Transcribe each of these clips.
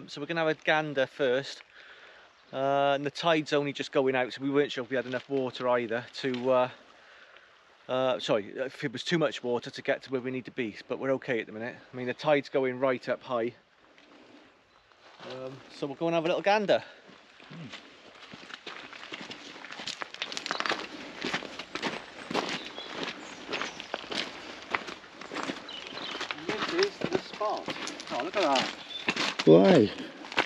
So we're going to have a gander first. And the tide's only just going out, so we weren't sure if we had enough water either to... sorry, if it was too much water to get to where we need to be, but we're okay at the minute. I mean, the tide's going right up high. So we'll go and have a little gander. This is the spot. Oh, look at that. Why?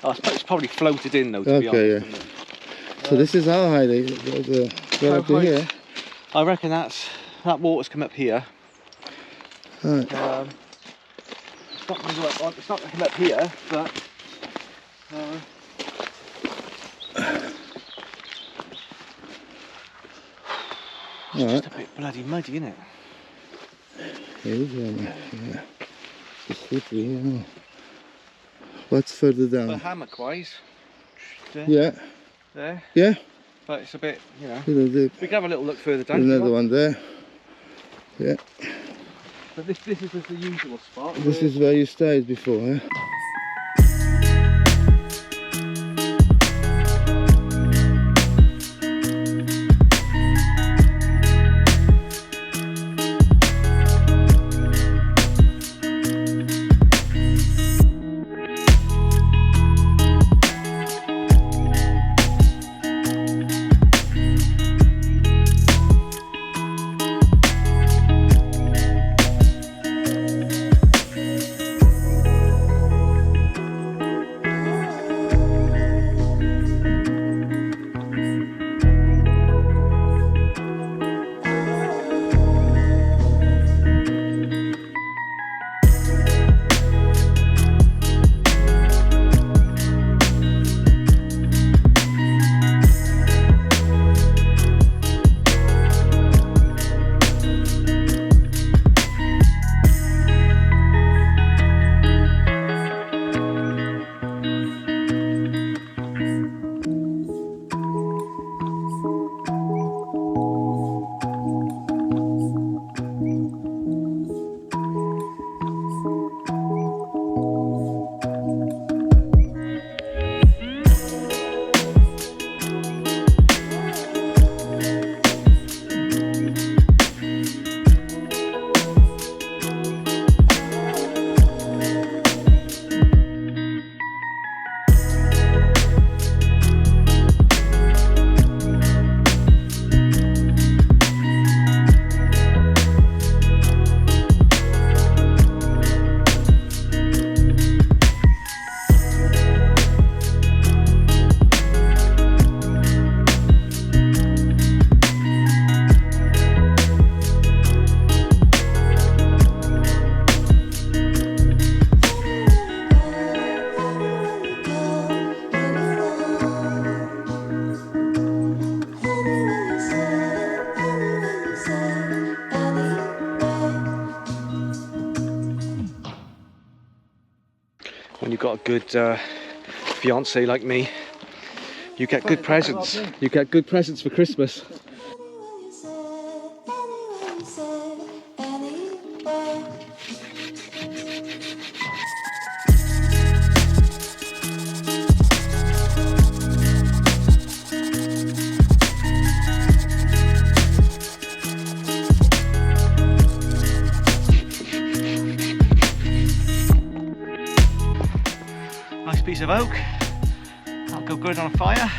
Oh, it's probably floated in though, to be honest. Yeah. So this is how high they go up to here? I reckon that water's come up here. Right. It's not going to go up. It's not going to come up here, but it's just a bit bloody muddy, isn't it? Yeah. It's slippery, yeah. What's further down? But hammock wise, yeah. There. Yeah. But it's a bit, you know. We can have a little look further down. There's another one there. Yeah. But this is the usual spot. This is where you stayed before, eh? When you've got a good fiance like me, you get good presents. You get good presents for Christmas. Nice piece of oak. That'll go good on a fire.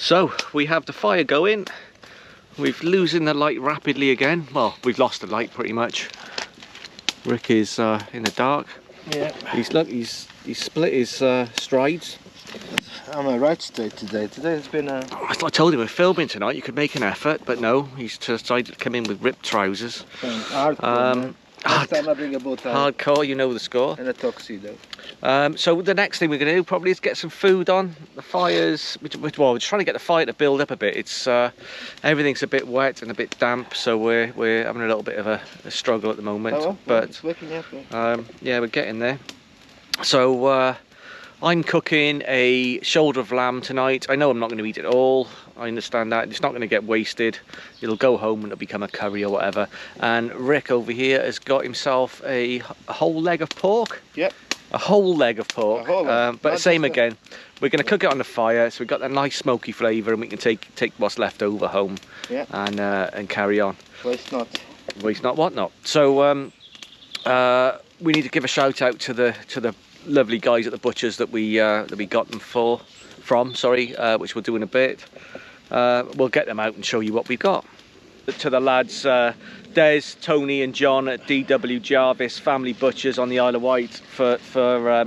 So we have the fire going. We're losing the light rapidly again. Well, we've lost the light pretty much. Rick is in the dark. Yeah. He's split his strides. I'm in a right state today. Today's been a... I told him we're filming tonight, you could make an effort, but no, he's decided to come in with ripped trousers. Hardcore, next time I bring a bow tie Hardcore, you know the score. and a tuxedo. So the next thing we're going to do probably is get some food on. The fire's, well, we're trying to get the fire to build up a bit. It's everything's a bit wet and a bit damp, so we're having a little bit of a struggle at the moment. Oh, well, but it's working out. yeah, we're getting there. So I'm cooking a shoulder of lamb tonight. I know I'm not going to eat it all. I understand that. It's not going to get wasted. It'll go home and it'll become a curry or whatever. And Rick over here has got himself a whole leg of pork. Yep. A whole leg of pork. A whole leg. But Not same just again. We're going to cook it on the fire, so we've got that nice smoky flavour, and we can take what's left over home. Yeah. And carry on. Waste not. Waste not, what not. So we need to give a shout out to the lovely guys at the butchers that we got them from, which we'll do in a bit. We'll get them out and show you what we've got. To the lads, Des, Tony and John at DW Jarvis Family Butchers on the Isle of Wight for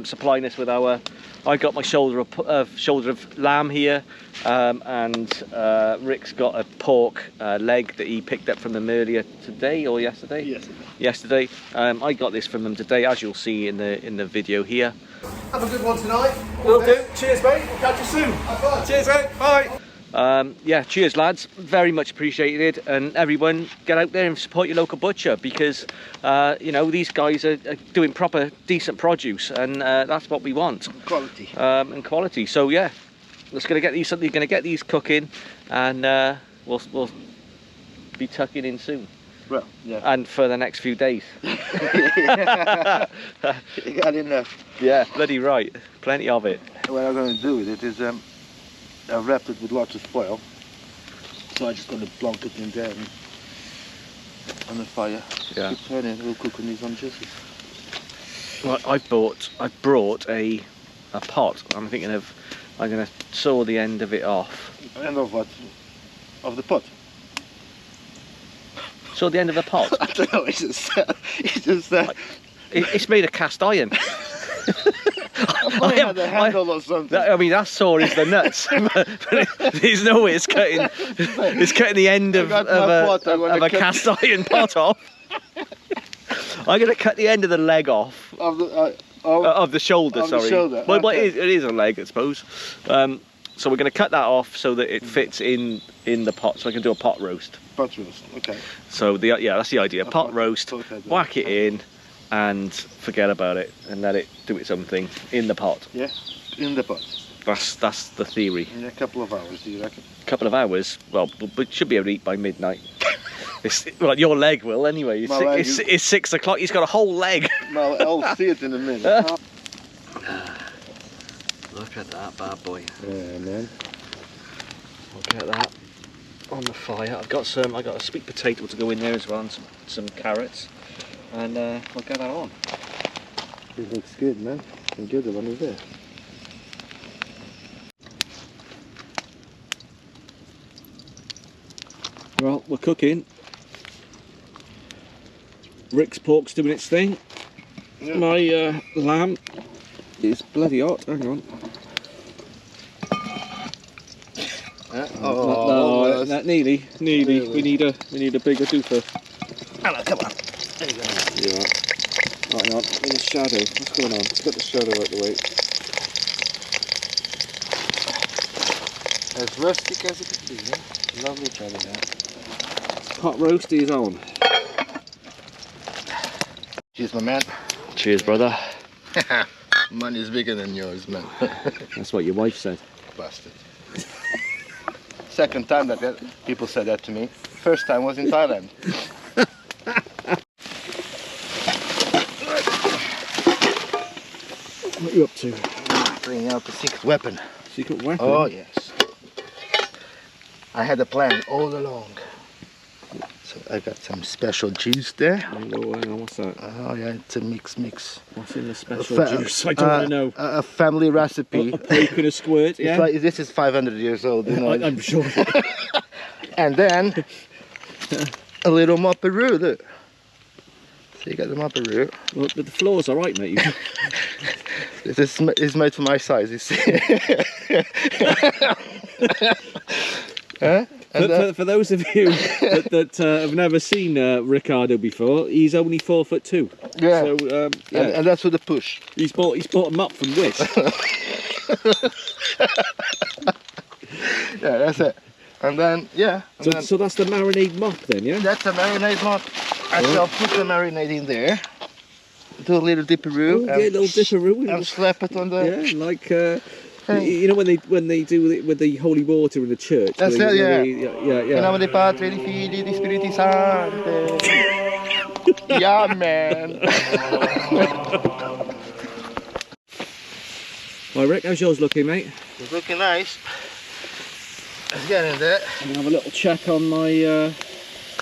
supplying us with our... I got my shoulder of lamb here, and Rick's got a pork leg that he picked up from them earlier today or yesterday. Yesterday. I got this from them today, as you'll see in the video here. Have a good one tonight. Will do. Cheers, mate. We'll catch you soon. Cheers, mate. Bye. Yeah, cheers lads, very much appreciated, and everyone get out there and support your local butcher, because you know, these guys are doing proper decent produce, and that's what we want. Quality. And quality. So yeah, we're gonna get these cooking, and we'll be tucking in soon. Well, yeah. And for the next few days. You got enough. Yeah, bloody right, plenty of it. What I'm going to do with it is I've wrapped it with lots of foil, so I'm just going to plonk it in there and on the fire. Yeah. Keep turning, we'll cook on these on juices. Well, I brought a pot. I'm thinking of, I'm going to saw the end of it off. End of what? Of the pot? Saw the end of the pot? I don't know, it's It's made of cast iron. I had a handle or something. I mean, that saw is the nuts, but there's no way it's cutting. It's cutting the end of a cast iron pot off. I'm going to cut the end of the leg off. Of the shoulder, of sorry. The shoulder. Well, Okay. it is a leg, I suppose. So we're going to cut that off so that it fits in the pot, so I can do a pot roast. Pot roast, okay. So that's the idea. Pot roast, okay. whack it in, and forget about it, and let it do its own thing in the pot. Yeah, in the pot. That's the theory. In a couple of hours, do you reckon? A couple of hours. Well, we should be able to eat by midnight. Well, your leg will anyway. It's 6 o'clock. He's got a whole leg. Well, I'll see it in a minute. Look at that bad boy. Yeah, man. Look at that on the fire. I got a sweet potato to go in there as well, and some carrots, and we'll get that on. It looks good, man. And good, the one is there. Well, we're cooking. Rick's pork's doing its thing. Yeah. My lamb is bloody hot. Hang on. Nearly. We need a bigger doofer. Hello, come on. There you go. Yeah. Hang on. In the shadow. What's going on? Let's get the shadow out of the way. As rustic as it could be, yeah? Lovely shadow there. Hot roast is on. Cheers, my man. Cheers, brother. Money's bigger than yours, man. That's what your wife said. Bastard. Second time that people said that to me. First time was in Thailand. What are you up to? Bringing out the secret weapon. Secret weapon? Oh, yes. I had a plan all along. So I got some special juice there. Hang on, what's that? Oh yeah, it's a mix. What's in the special juice? I don't want to know. A family recipe. A poke and a squirt, yeah? This is 500 years old, you know. I'm sure. And then a little mopperoo, look. So you got the mopperoo. Well, the floor's alright, mate. This is made for my size, you see. Huh? For those of you that have never seen Ricardo before, he's only 4'2". Yeah. So yeah. And that's with the push. He's bought a mop from Wish. Yeah, that's it. And then So that's the marinade mop then, yeah? that's a marinade mop. I shall put the marinade in there. Do a little dipperoo. Oh, yeah, a little dipperoo. And slap it on the. Yeah, like you know when they do it with the holy water in the church. That's it, yeah. Yeah. In nome dei Padre, dei Figli, di Spiriti Santi. Yeah, man. Right, Rick, how's yours looking, mate? It's looking nice. Let's get in there. I'm gonna have a little check on my. Oh,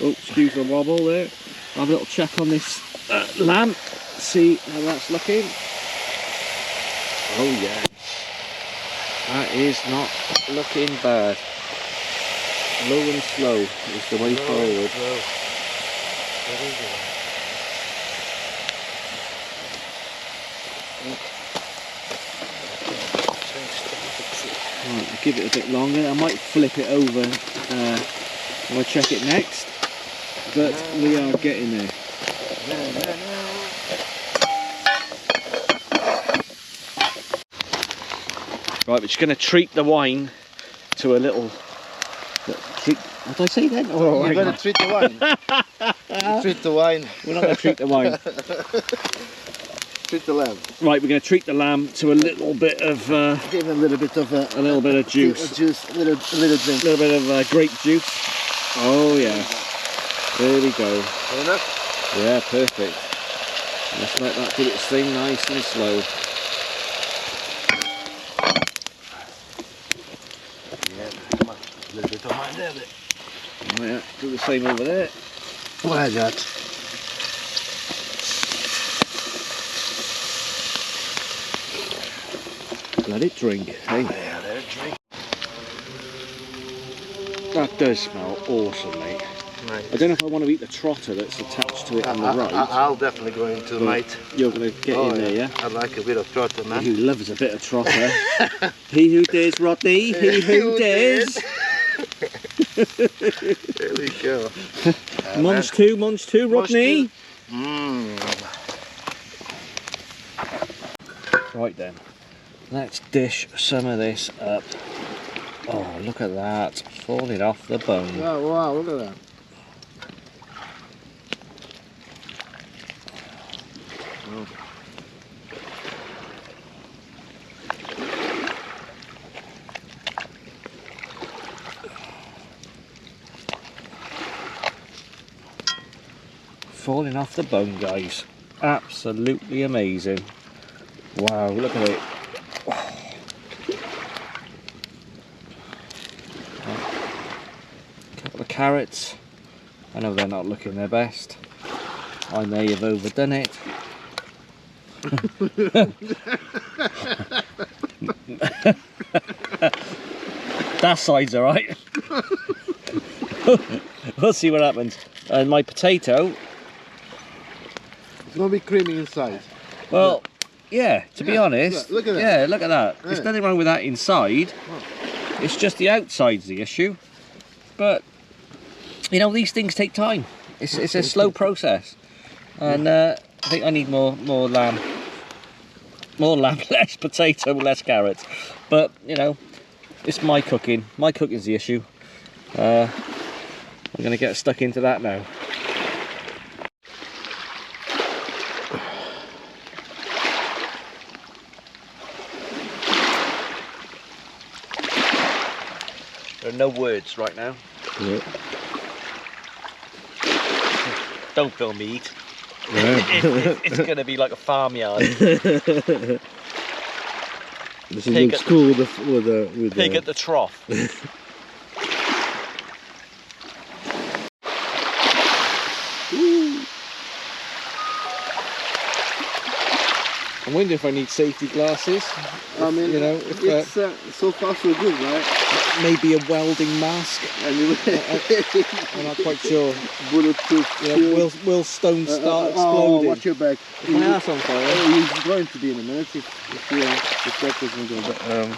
excuse the wobble there. I'll have a little check on this lamp. See how that's looking. Oh yeah. That is not looking bad. Low and slow is the way forward. Right, I'll give it a bit longer. I might flip it over when I check it next. But we are getting there. Right, we're just going to treat the wine to a little. What did I say then? Oh, You're going to treat the wine. Treat the wine. We're not going to treat the wine. Treat the lamb. Right, we're going to treat the lamb to a little bit of. Give it a little bit of a little bit of juice. A little drink. A little bit of grape juice. Oh yeah. There we go. Fair enough? Yeah, perfect. Let's let that do its thing nice and slow. A little bit of mine there. Oh, yeah, do the same over there. Why that? Let it drink, hey? Yeah, let it drink. That does smell awesome, mate. Nice. I don't know if I want to eat the trotter that's attached to it on the right. I'll definitely go into mate. You're going to get in there, yeah? I like a bit of trotter, man. He who loves a bit of trotter. He who dares, Rodney. He who dares. There we go. Munch two, Rodney. Right then, let's dish some of this up. Oh, look at that, falling off the bone. Oh, wow, look at that. Falling off the bone, guys. Absolutely amazing. Wow, look at it. Couple of carrots. I know they're not looking their best. I may have overdone it. That side's alright. We'll see what happens. And my potato. It's going to be creamy inside. Well, yeah, to be honest. Look at that. Yeah, look at that. Yeah. There's nothing wrong with that inside. It's just the outside's the issue. But, you know, these things take time. It's a slow process. And I think I need more lamb. More lamb, less potato, less carrots. But, you know, it's my cooking. My cooking's the issue. I'm going to get stuck into that now. There are no words right now. Yeah. Don't film me eat. Yeah. It's going to be like a farmyard. This looks cool with Pig at the trough. wondering if I need safety glasses. I mean, you know, if, it's so far so good, right? maybe a welding mask. Anyway, I'm not quite sure. Bulletproof. You know, will stones start Oh, exploding? watch your back. My ass on fire. He's going to be in a minute if that doesn't go back.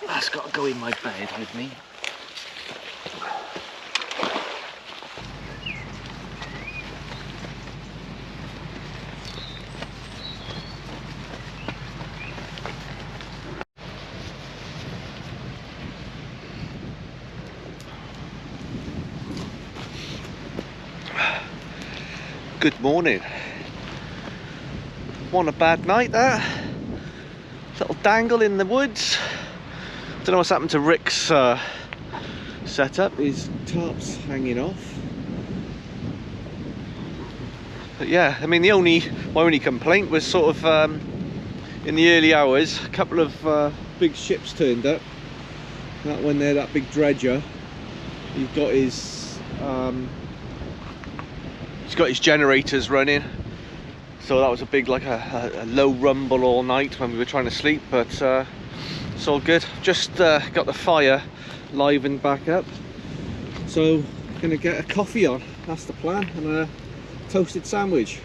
That's got to go in my bed with me. Good morning. Wasn't a bad night, that. Little dangle in the woods. Don't know what's happened to Rick's setup. His tarp's hanging off. But yeah, I mean, my only complaint was sort of in the early hours, a couple of big ships turned up. That one there, that big dredger, he's got his generators running. So that was a big, like a low rumble all night when we were trying to sleep, but it's all good. Just got the fire livened back up, so gonna get a coffee on, that's the plan, and a toasted sandwich.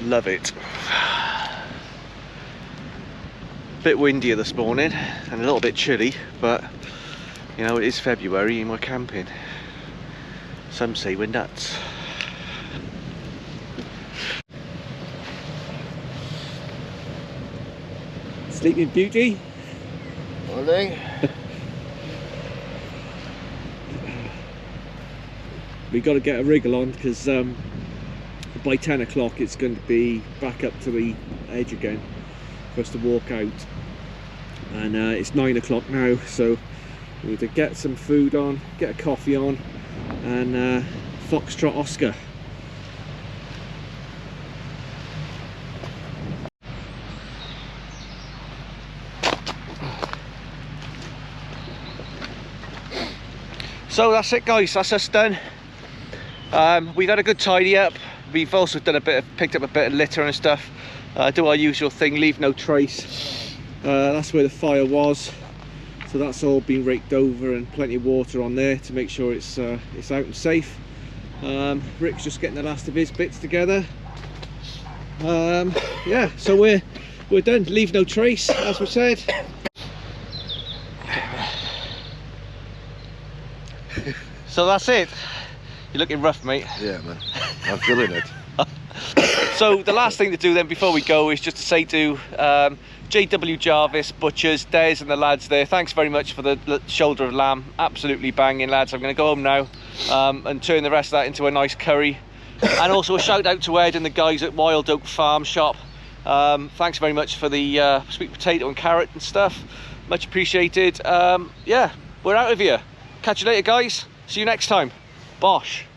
Love it. Bit windier this morning and a little bit chilly, but you know, it is February and we're camping. Some say we're nuts. Sleeping Beauty. Morning. We got to get a wriggle on because by 10 o'clock it's going to be back up to the edge again for us to walk out, and it's 9 o'clock now, so we need to get some food on, get a coffee on, and Foxtrot Oscar. So that's it, guys, that's us done. We've had a good tidy up. We've also done picked up a bit of litter and stuff. Do our usual thing, leave no trace. That's where the fire was, so that's all been raked over and plenty of water on there to make sure it's out and safe. Rick's just getting the last of his bits together. Yeah, so we're done. Leave no trace, as we said. So that's it. You're looking rough, mate. Yeah, man. I'm feeling it. So the last thing to do then before we go is just to say to JW Jarvis, Butchers, Des and the lads there, thanks very much for the shoulder of lamb. Absolutely banging, lads. I'm going to go home now and turn the rest of that into a nice curry. And also a shout out to Ed and the guys at Wild Oak Farm Shop. Thanks very much for the sweet potato and carrot and stuff. Much appreciated. Yeah, we're out of here. Catch you later, guys. See you next time. Bosh.